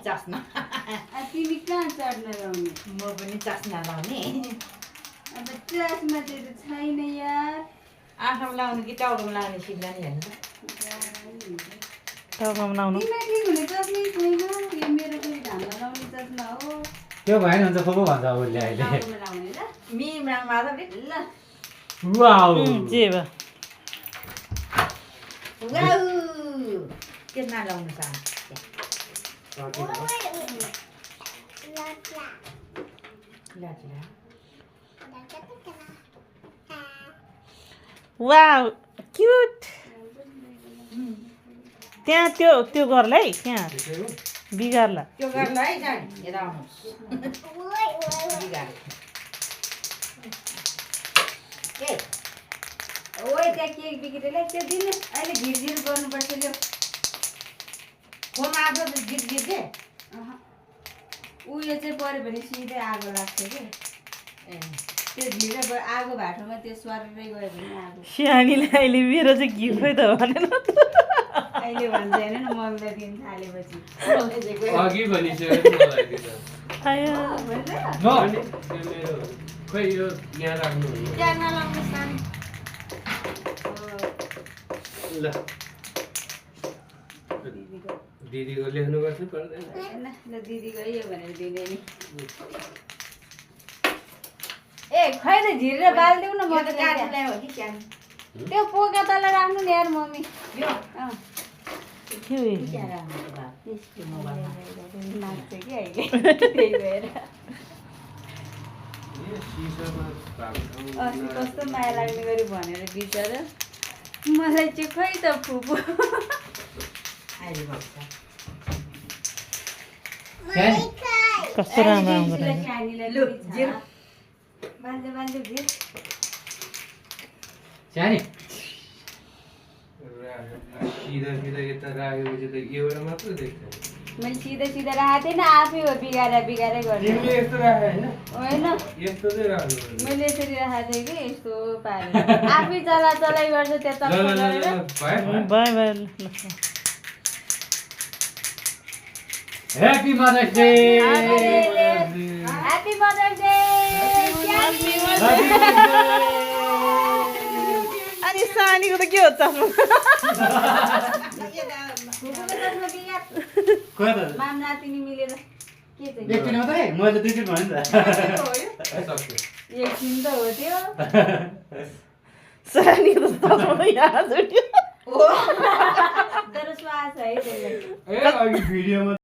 चस्मा तिमी कहाँ चढ्न लाउने म पनि चस्मा लाउने अब चस्मा चाहिँ छैन यार आँखामा लाउने कि टाउकोमा लाउने सिक्दा नि हेर्नु टाउकोमा लाउनु तिमीलाई ठिक हुने चस्मै छैन यो मेरो चाहिँ घाममा लाउने चस्मा हो त्यो भएन भने त खोपो भन्छ अब उसले अहिले टाउकोमा लाउने ल मिमा माधव ल वाउ जे भयो वाउ के नलाउनु चाहन्छ वाउ क्युट त्यहाँ त्यो गर्ला है त्यहाँ बिगार्ला त्यो गर्नु है जाने यता आउनुहोस् बिगारे ए ओइ त्यहाँ केक बिग्रेले त्यो दिनु अहिले घिरघिर गर्नुपर्छ त्यो फोनमा आएको त गीत गीत दे उयो चाहिँ पऱ्यो भने सिधै आगो लाग्छ कि ए त्यो ढिलो आगो भाटोमा त्यो स्वरेरै गयो भने आगो सानीले अहिले मेरो चाहिँ घिउ खोइ त भनेन त अहिले भन्छ होइन न मम्मीलाई दिन थालेपछि अघि भनिसक्यो मलाई त्यो त। आयो भन्दैन न अनि त्यो मेरो खोइ यो यहाँ राख्नु हुने। त्यहाँ नलाउनु सानो ल दिदीको लेख्नुपर्छ पर्दैन होइन ल दिदी गयो भनेर दिने नि ए खै त झिरेर बालिदेऊ न म यो त त काठो ल्यायो कि क्यान त्यो पोका तल राख्नु नि यार मम्मी यो अँ के हो यो? त्यहाँ राख्नु त बा त्यसको लाग्छ कि अहिले त्यही भएर यो सिसोमा भएको ठाउँ अस्ति कस्तो माया लाग्ने गरी भनेर बिचरा मलाई चाहिँ खै त फुपू अहिले भन्छ कस्तो राम्रो आउँदो रहेछ नानीलाई लु, जिर। बाल्दै बाल्दै भिर सानी सिधा सिधा यता राखेपछि त एउटा मात्र देख्छ मैले सिधा सिधा राखेको थिएन आफै हो बिगाएर बिगारै गर्ने तिमीले यस्तो राखे होइन होइन यस्तो चाहिँ राख्नु पर्छ। मैले यसरी राखेको थिएँ कि यस्तो पारेर आफै चलाइ गर्छ त्यता ल ल ल ल गरेर भयो भयो भयो ल, ल। Happy mother's day happy mother's day अनि सानीको त के हो चस्मा खोइ त माम नातिनी मिलेर के चाहिँ एकछिन मात्रै मैले त दुईचोटि भने नि त सक्यो एकछिन त हो त्यो सानीको त चस्मा यहाँ छुट्यो तर श्वास है त्यसलाई ए अघि भिडियोमा